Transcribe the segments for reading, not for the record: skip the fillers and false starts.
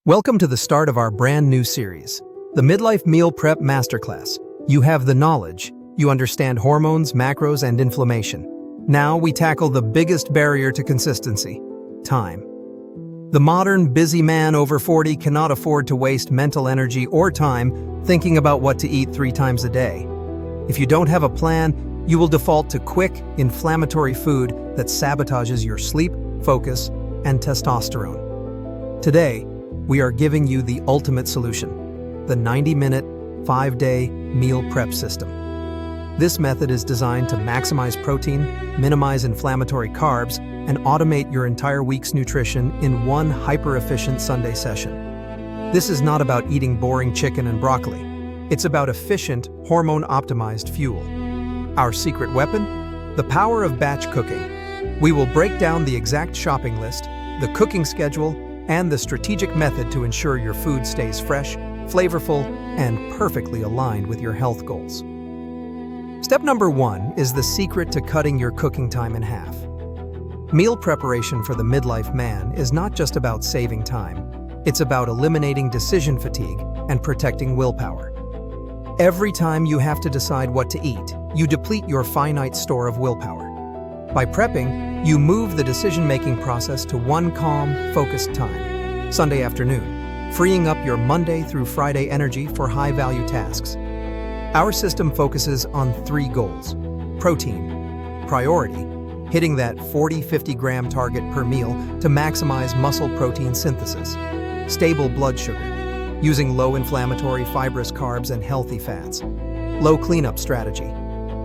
Welcome to the start of our brand new series, the Midlife Meal Prep Masterclass. You have the knowledge, you understand hormones, macros, and inflammation. Now we tackle the biggest barrier to consistency: time. The modern, busy man over 40 cannot afford to waste mental energy or time thinking about what to eat 3 times a day. If you don't have a plan, you will default to quick, inflammatory food that sabotages your sleep, focus, and testosterone. Today, we are giving you the ultimate solution: the 90-minute, 5-day meal prep system. This method is designed to maximize protein, minimize inflammatory carbs, and automate your entire week's nutrition in one hyper-efficient Sunday session. This is not about eating boring chicken and broccoli. It's about efficient, hormone-optimized fuel. Our secret weapon? The power of batch cooking. We will break down the exact shopping list, the cooking schedule, and the strategic method to ensure your food stays fresh, flavorful, and perfectly aligned with your health goals. Step number 1 is the secret to cutting your cooking time in half. Meal preparation for the midlife man is not just about saving time. It's about eliminating decision fatigue and protecting willpower. Every time you have to decide what to eat, you deplete your finite store of willpower. By prepping, you move the decision-making process to one calm, focused time, Sunday afternoon, freeing up your Monday through Friday energy for high-value tasks. Our system focuses on 3 goals: protein, priority, hitting that 40-50 gram target per meal to maximize muscle protein synthesis; stable blood sugar, using low-inflammatory fibrous carbs and healthy fats; low cleanup strategy,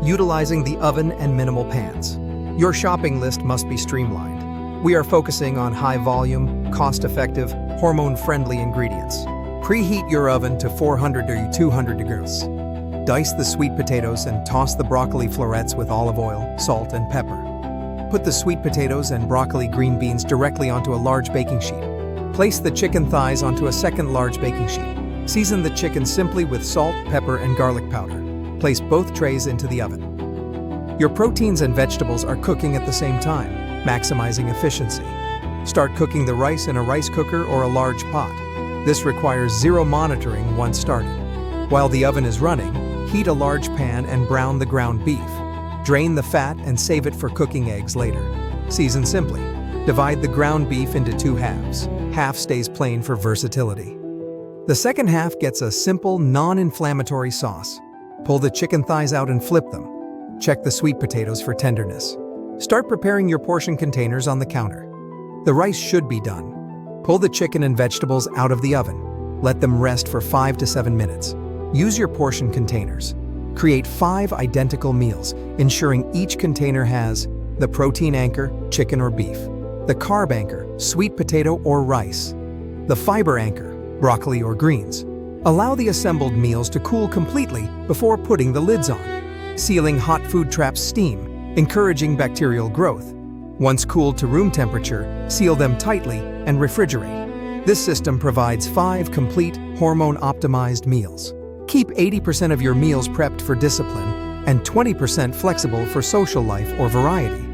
utilizing the oven and minimal pans. Your shopping list must be streamlined. We are focusing on high-volume, cost-effective, hormone-friendly ingredients. Preheat your oven to 400 or 200 degrees. Dice the sweet potatoes and toss the broccoli florets with olive oil, salt, and pepper. Put the sweet potatoes and broccoli green beans directly onto a large baking sheet. Place the chicken thighs onto a second large baking sheet. Season the chicken simply with salt, pepper, and garlic powder. Place both trays into the oven. Your proteins and vegetables are cooking at the same time, maximizing efficiency. Start cooking the rice in a rice cooker or a large pot. This requires zero monitoring once started. While the oven is running, heat a large pan and brown the ground beef. Drain the fat and save it for cooking eggs later. Season simply. Divide the ground beef into 2 halves. Half stays plain for versatility. The second half gets a simple, non-inflammatory sauce. Pull the chicken thighs out and flip them. Check the sweet potatoes for tenderness. Start preparing your portion containers on the counter. The rice should be done. Pull the chicken and vegetables out of the oven. Let them rest for 5 to 7 minutes. Use your portion containers. Create 5 identical meals, ensuring each container has the protein anchor, chicken or beef; the carb anchor, sweet potato or rice; the fiber anchor, broccoli or greens. Allow the assembled meals to cool completely before putting the lids on. Sealing hot food traps steam, encouraging bacterial growth. Once cooled to room temperature, seal them tightly and refrigerate. This system provides 5 complete, hormone-optimized meals. Keep 80% of your meals prepped for discipline and 20% flexible for social life or variety.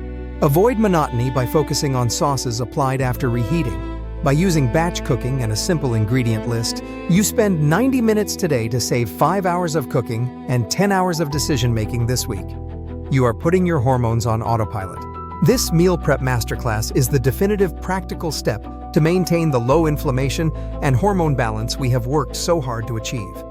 Avoid monotony by focusing on sauces applied after reheating. By using batch cooking and a simple ingredient list, you spend 90 minutes today to save 5 hours of cooking and 10 hours of decision-making this week. You are putting your hormones on autopilot. This meal prep masterclass is the definitive practical step to maintain the low inflammation and hormone balance we have worked so hard to achieve.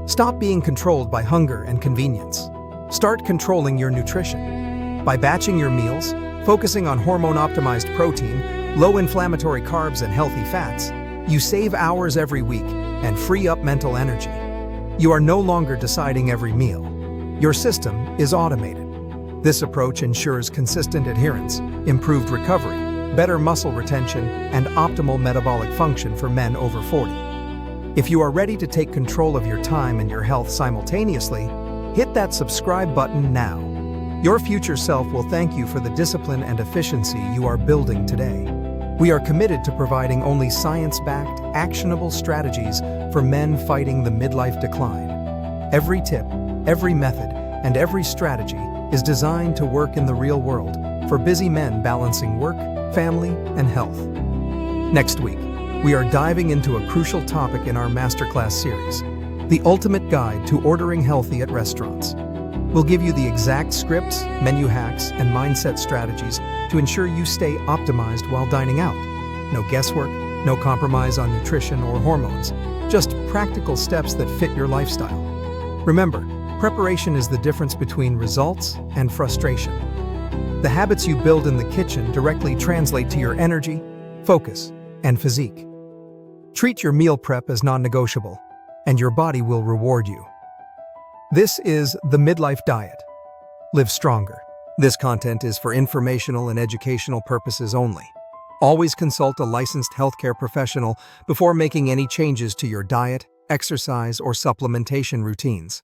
Stop being controlled by hunger and convenience. Start controlling your nutrition. By batching your meals, focusing on hormone-optimized protein, low inflammatory carbs, and healthy fats, you save hours every week and free up mental energy. You are no longer deciding every meal. Your system is automated. This approach ensures consistent adherence, improved recovery, better muscle retention, and optimal metabolic function for men over 40. If you are ready to take control of your time and your health simultaneously, hit that subscribe button now. Your future self will thank you for the discipline and efficiency you are building today. We are committed to providing only science-backed, actionable strategies for men fighting the midlife decline. Every tip, every method, and every strategy is designed to work in the real world for busy men balancing work, family, and health. Next week, we are diving into a crucial topic in our masterclass series, the ultimate guide to ordering healthy at restaurants. We'll give you the exact scripts, menu hacks, and mindset strategies to ensure you stay optimized while dining out. No guesswork, no compromise on nutrition or hormones, just practical steps that fit your lifestyle. Remember, preparation is the difference between results and frustration. The habits you build in the kitchen directly translate to your energy, focus, and physique. Treat your meal prep as non-negotiable, and your body will reward you. This is the Midlife Diet. Live stronger. This content is for informational and educational purposes only. Always consult a licensed healthcare professional before making any changes to your diet, exercise, or supplementation routines.